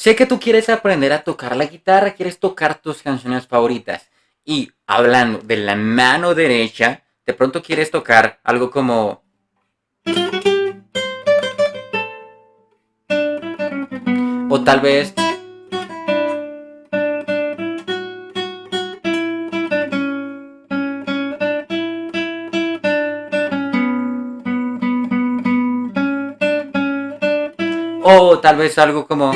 Sé que tú quieres aprender a tocar la guitarra, quieres tocar tus canciones favoritas. Y hablando de la mano derecha, de pronto quieres tocar algo como... O tal vez... O tal vez algo como...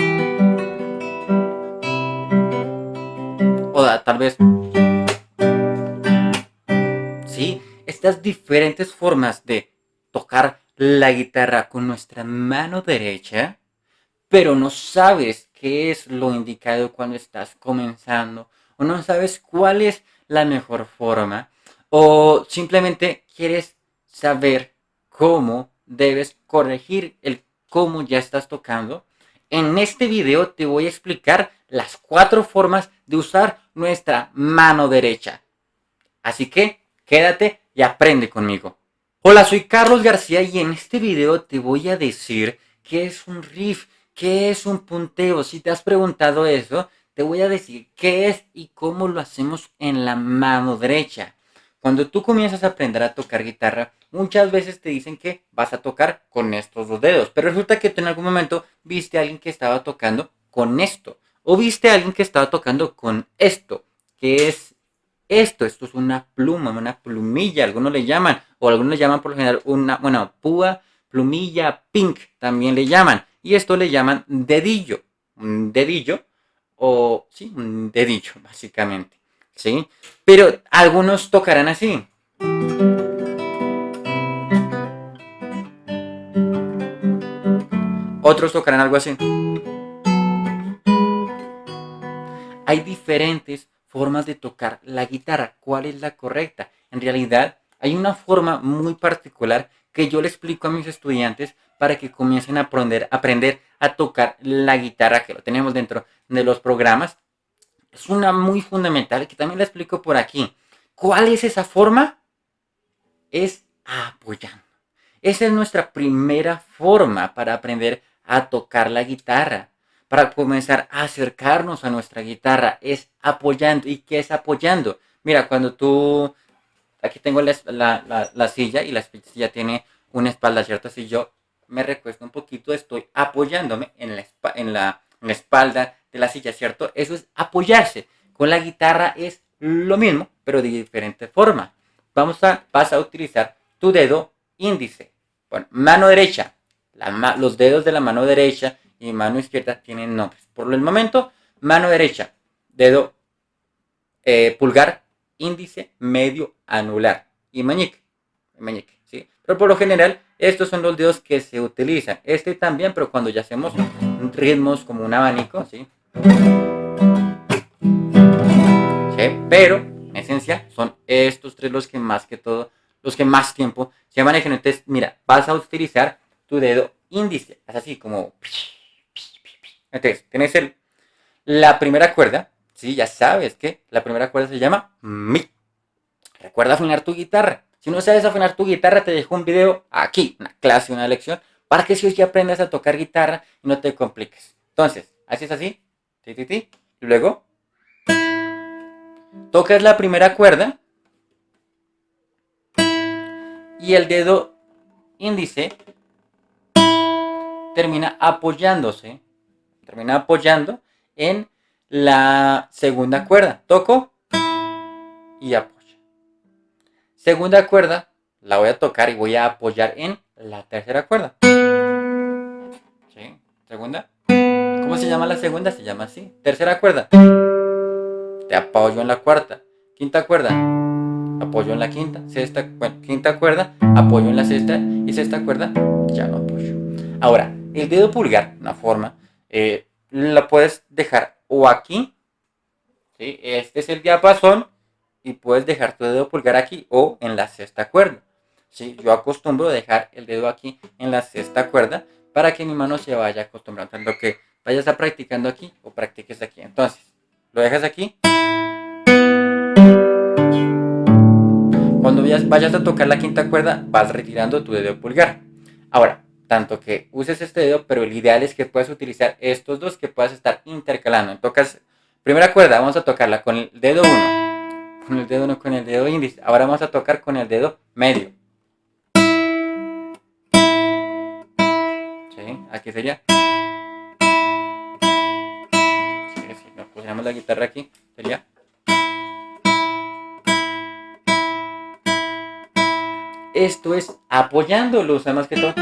tal vez... Sí, estas diferentes formas de tocar la guitarra con nuestra mano derecha, pero no sabes qué es lo indicado cuando estás comenzando, o no sabes cuál es la mejor forma, o simplemente quieres saber cómo debes corregir el cómo ya estás tocando. En este video te voy a explicar las 4 formas de usar nuestra mano derecha. Así que quédate y aprende conmigo. Hola, soy Carlos García y en este video te voy a decir qué es un riff, qué es un punteo. Si te has preguntado eso, te voy a decir qué es y cómo lo hacemos en la mano derecha. Cuando tú comienzas a aprender a tocar guitarra, muchas veces te dicen que vas a tocar con estos 2 dedos, pero resulta que tú en algún momento viste a alguien que estaba tocando con esto, o viste a alguien que estaba tocando con esto, que es esto es una pluma, una plumilla, algunos le llaman, o algunos le llaman por lo general una, bueno, púa, plumilla, pink, también le llaman. Y esto le llaman dedillo, un dedillo, o sí, un dedillo, básicamente. ¿Sí? Pero algunos tocarán así. Otros tocarán algo así. Hay diferentes formas de tocar la guitarra. ¿Cuál es la correcta? En realidad, hay una forma muy particular que yo le explico a mis estudiantes para que comiencen a aprender a tocar la guitarra, que lo tenemos dentro de los programas. Es una muy fundamental que también la explico por aquí. ¿Cuál es esa forma? Es apoyando. Esa es nuestra primera forma para aprender a tocar la guitarra. Para comenzar a acercarnos a nuestra guitarra es apoyando. ¿Y qué es apoyando? Mira, cuando tú... Aquí tengo la silla y la silla tiene una espalda, ¿cierto? Si yo me recuesto un poquito, estoy apoyándome en la espalda de la silla, ¿cierto? Eso es apoyarse. Con la guitarra es lo mismo, pero de diferente forma. Vas a utilizar tu dedo índice. Bueno, mano derecha. Los dedos de la mano derecha y mano izquierda tienen nombres. Por el momento, mano derecha, dedo pulgar, índice, medio, anular y meñique, ¿sí? Pero por lo general, estos son los dedos que se utilizan. Este también, pero cuando ya hacemos ritmos como un abanico, ¿sí? ¿Sí? Pero, en esencia, son estos 3 los que más que todo, los que más tiempo se manejan. Entonces, mira, vas a utilizar tu dedo índice, es así como... Entonces, tienes la primera cuerda, ¿sí? Ya sabes que la primera cuerda se llama Mi. Recuerda afinar tu guitarra. Si no sabes afinar tu guitarra, te dejo un video aquí, una clase, una lección, para que si hoy aprendas a tocar guitarra y no te compliques. Entonces, haces así, ti, ti, ti, y luego tocas la primera cuerda y el dedo índice termina apoyándose, termina apoyando en la segunda cuerda. Toco y apoyo. Segunda cuerda, la voy a tocar y voy a apoyar en la tercera cuerda. ¿Sí? Segunda. ¿Cómo se llama la segunda? Se llama así. Tercera cuerda. Te apoyo en la cuarta. Quinta cuerda. Apoyo en la quinta. Sexta, bueno, quinta cuerda. Apoyo en la sexta. Y sexta cuerda. Ya no apoyo. Ahora, el dedo pulgar, una forma, la puedes dejar o aquí. ¿Sí? Este es el diapasón. Y puedes dejar tu dedo pulgar aquí o en la sexta cuerda. ¿Sí? Yo acostumbro dejar el dedo aquí en la sexta cuerda para que mi mano se vaya acostumbrando, tanto que vayas a practicando aquí o practiques aquí. Entonces, lo dejas aquí. Cuando vayas a tocar la quinta cuerda, vas retirando tu dedo pulgar. Ahora, tanto que uses este dedo, pero el ideal es que puedas utilizar estos dos, que puedas estar intercalando. Tocas, primera cuerda, vamos a tocarla con el dedo uno, con el dedo 1, con el dedo índice. Ahora vamos a tocar con el dedo medio. ¿Sí? Aquí sería. Si nos pusiéramos la guitarra aquí, sería. Esto es apoyándolo, o sea, más que todo.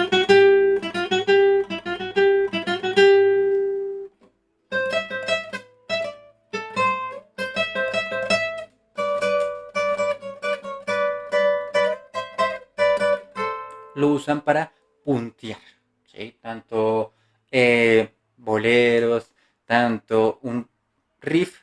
Lo usan para puntear, ¿sí? Tanto boleros, tanto un riff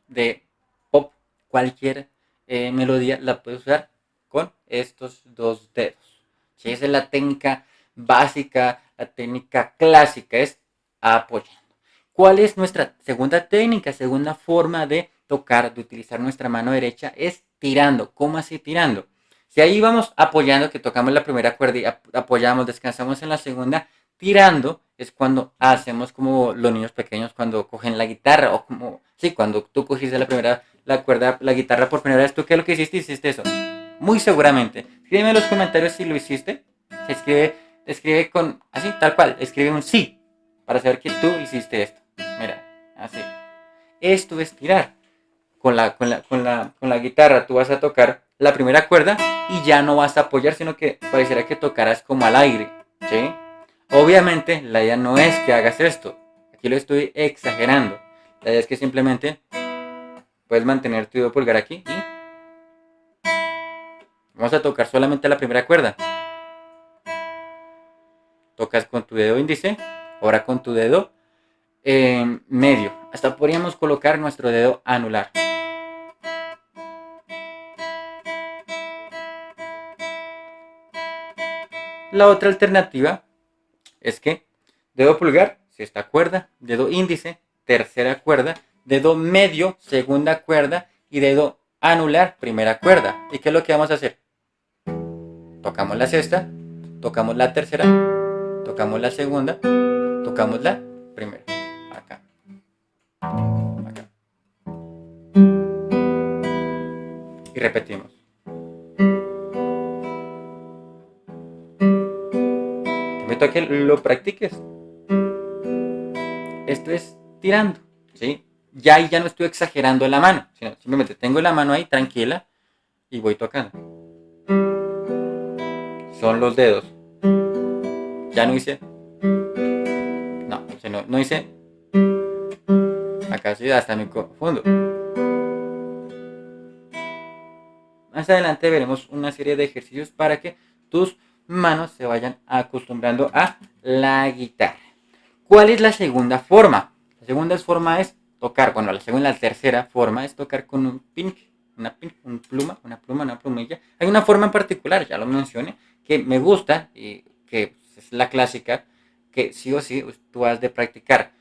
de pop, cualquier melodía la puedes usar con estos dos dedos, ¿sí? Esa es la técnica básica, la técnica clásica, es apoyando. ¿Cuál es nuestra segunda técnica, segunda forma de tocar, de utilizar nuestra mano derecha? Es tirando. ¿Cómo así tirando? Si ahí vamos apoyando, que tocamos la primera cuerda y apoyamos, descansamos en la segunda, tirando es cuando hacemos como los niños pequeños cuando cogen la guitarra, o como, sí, cuando tú cogiste la cuerda, la guitarra por primera vez, ¿tú qué es lo que hiciste? Hiciste eso. Muy seguramente. Escríbeme en los comentarios si lo hiciste. Escribe con, así, tal cual, escribe un sí, para saber que tú hiciste esto. Mira, así. Esto es tirar con la guitarra tú vas a tocar la primera cuerda y ya no vas a apoyar, sino que pareciera que tocaras como al aire, ¿sí? Obviamente la idea no es que hagas esto, aquí lo estoy exagerando. La idea es que simplemente puedes mantener tu dedo pulgar aquí y vamos a tocar solamente la primera cuerda. Tocas con tu dedo índice, ahora con tu dedo medio. Hasta podríamos colocar nuestro dedo anular. La otra alternativa es que dedo pulgar, sexta cuerda, dedo índice, tercera cuerda, dedo medio, segunda cuerda y dedo anular, primera cuerda. ¿Y qué es lo que vamos a hacer? Tocamos la sexta, tocamos la tercera, tocamos la segunda, tocamos la primera. Acá, acá. Y repetimos. Te invito a que lo practiques. Esto es tirando, ¿sí? Ya ahí ya no estoy exagerando la mano, sino simplemente tengo la mano ahí tranquila y voy tocando. Son los dedos. Ya no hice. No, no hice. Acá sí, hasta me confundo. Más adelante veremos una serie de ejercicios para que tus manos se vayan acostumbrando a la guitarra. ¿Cuál es la segunda forma? La segunda forma es tocar, bueno, la tercera forma es tocar con un pink, una pluma, una plumilla. Hay una forma en particular, ya lo mencioné, que me gusta y que es la clásica, que sí o sí tú has de practicar.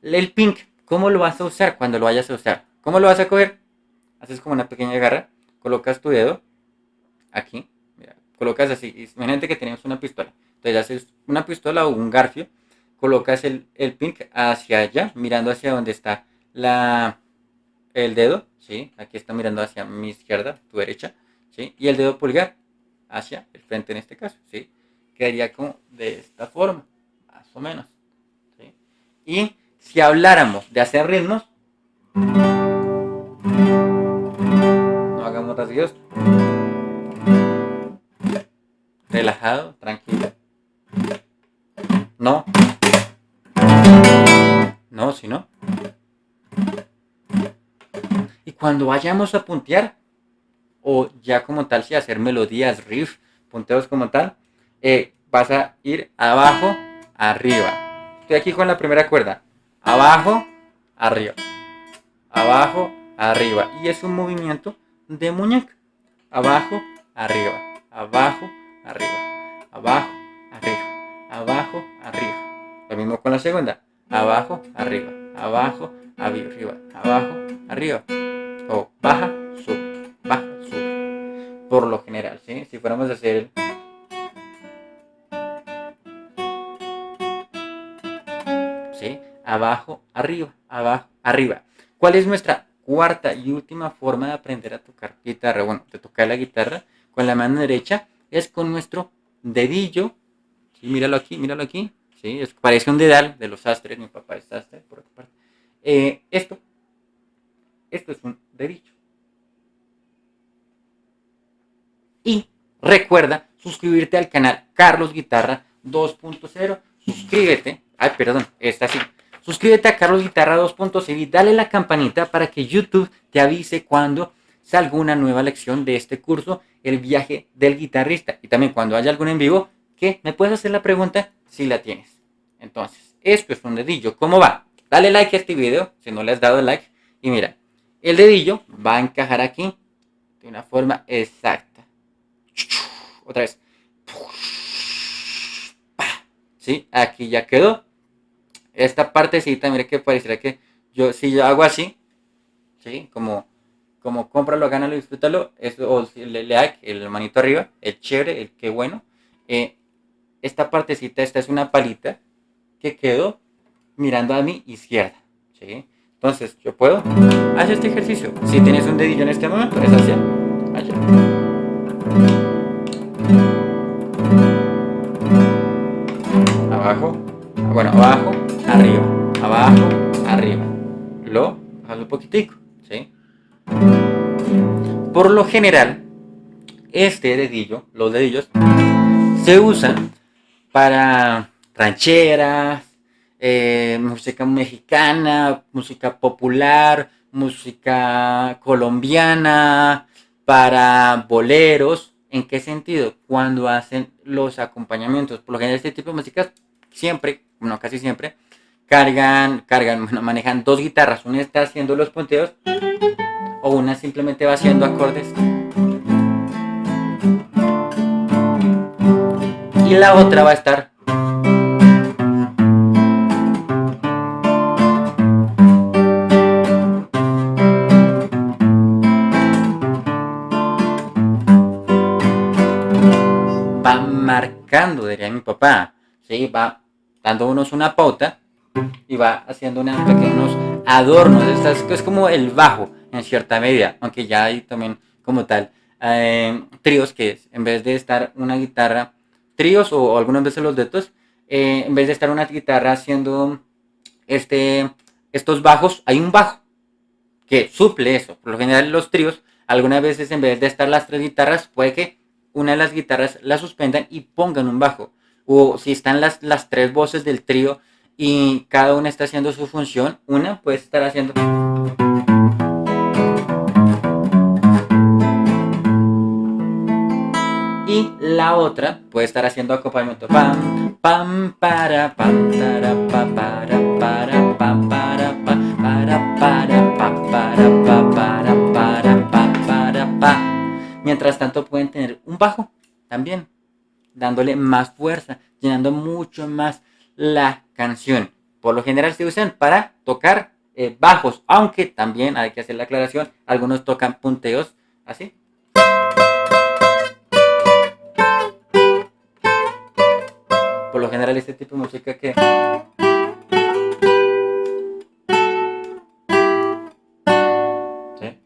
El pink, ¿cómo lo vas a usar cuando lo vayas a usar? ¿Cómo lo vas a coger? Haces como una pequeña garra, colocas tu dedo aquí, mira, colocas así, imagínate que tenemos una pistola, entonces haces una pistola o un garfio, colocas el pink hacia allá, mirando hacia donde está el dedo, ¿sí? Aquí está mirando hacia mi izquierda, tu derecha, ¿sí? Y el dedo pulgar hacia el frente en este caso, ¿sí? Quedaría como de esta forma, más o menos, ¿sí? Y si habláramos de hacer ritmos, no hagamos rasguidos, relajado, tranquilo, no, no, si no. Y cuando vayamos a puntear, o ya como tal, si hacer melodías, riff, punteos como tal, vas a ir abajo, arriba. Estoy aquí con la primera cuerda. Abajo, arriba. Abajo, arriba. Y es un movimiento de muñeca. Abajo, arriba. Abajo, arriba. Abajo, arriba. Abajo, arriba. Lo mismo con la segunda. Abajo, arriba. Abajo, arriba. Abajo, arriba. O baja, sube. Baja, sube. Por lo general, ¿sí? Si fuéramos a hacer abajo, arriba, abajo, arriba. ¿Cuál es nuestra cuarta y última forma de aprender a tocar guitarra? Bueno, de tocar la guitarra con la mano derecha es con nuestro dedillo. Sí, míralo aquí. Sí, parece un dedal de los sastres. Mi papá es sastre, por otra parte. Esto es un dedillo. Y recuerda suscribirte al canal Carlos Guitarra 2.0. Suscríbete. Ay, perdón, esta sí. Suscríbete a Carlos Guitarra 2.0 y dale la campanita para que YouTube te avise cuando salga una nueva lección de este curso, El viaje del guitarrista. Y también cuando haya algún en vivo, que me puedes hacer la pregunta si la tienes. Entonces, esto es un dedillo. ¿Cómo va? Dale like a este video si no le has dado like. Y mira, el dedillo va a encajar aquí de una forma exacta. Otra vez. ¿Sí? Aquí ya quedó. Esta partecita, mire que pareciera que si yo hago así, ¿sí? Como cómpralo, gánalo, disfrútalo, eso, o si le like, el manito arriba, el chévere, el qué bueno. Esta partecita, esta es una palita que quedó mirando a mi izquierda, ¿sí? Entonces, yo puedo hacer este ejercicio. Si tienes un dedillo en este momento, es hacia allá. Abajo, bueno, abajo, arriba, abajo, arriba. Lo bajas un poquitico, ¿sí? Por lo general, este dedillo, los dedillos, se usan para rancheras, música mexicana, música popular, música colombiana, para boleros. ¿En qué sentido? Cuando hacen los acompañamientos. Por lo general este tipo de músicas siempre, no casi siempre, manejan dos guitarras. Una está haciendo los punteos o una simplemente va haciendo acordes. Y la otra va a estar va marcando, diría mi papá, ¿sí? Va dándonos una pauta y va haciendo unos pequeños adornos. Es como el bajo en cierta medida, aunque ya hay también como tal tríos que en vez de estar una guitarra, tríos o algunas veces los duetos, en vez de estar una guitarra haciendo estos bajos, hay un bajo que suple eso. Por lo general los tríos, algunas veces en vez de estar las tres guitarras, puede que una de las guitarras la suspendan y pongan un bajo. O si están las tres voces del trío y cada una está haciendo su función, una puede estar haciendo y la otra puede estar haciendo acompañamiento pam pam para pam para pam para. Mientras tanto pueden tener un bajo también, dándole más fuerza, llenando mucho más la canción. Por lo general se usan para tocar bajos, aunque también hay que hacer la aclaración, algunos tocan punteos así. Por lo general este tipo de música que ¿sí?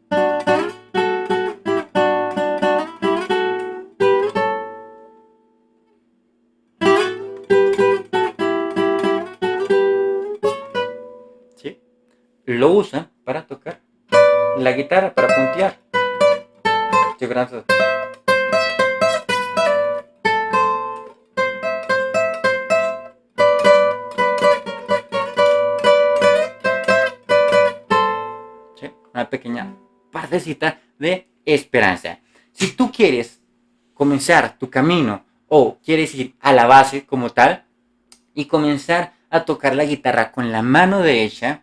¿Sí? Lo usan para tocar la guitarra, para puntear. ¿Sí? ¿Sí? Una pequeña partecita de esperanza. Si tú quieres comenzar tu camino o quieres ir a la base como tal y comenzar a tocar la guitarra con la mano derecha,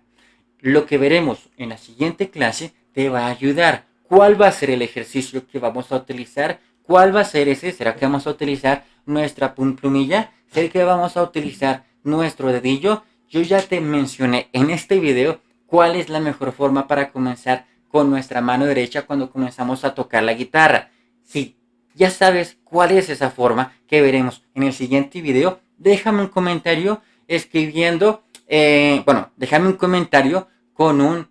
lo que veremos en la siguiente clase te va a ayudar. ¿Cuál va a ser el ejercicio que vamos a utilizar? ¿Cuál va a ser ese? ¿Será que vamos a utilizar nuestra plumilla? ¿Será que vamos a utilizar nuestro dedillo? Yo ya te mencioné en este video cuál es la mejor forma para comenzar con nuestra mano derecha cuando comenzamos a tocar la guitarra. Si ya sabes cuál es esa forma que veremos en el siguiente video, déjame un comentario escribiendo bueno, déjame un comentario una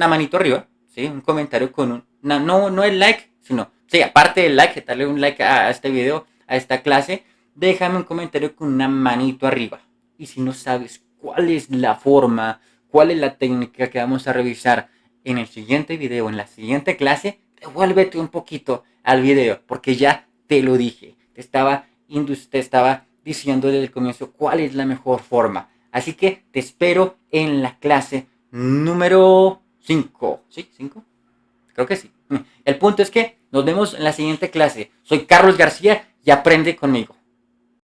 manito arriba, ¿sí? Un comentario con no el like, sino, sí, aparte del like, darle un like a este video, a esta clase, déjame un comentario con una manito arriba. Y si no sabes cuál es la forma, cuál es la técnica que vamos a revisar en el siguiente video, en la siguiente clase, devuélvete un poquito al video, porque ya te lo dije. Te estaba diciendo desde el comienzo cuál es la mejor forma. Así que te espero en la clase número 5. ¿Sí? ¿5? Creo que sí. El punto es que nos vemos en la siguiente clase. Soy Carlos García y aprende conmigo.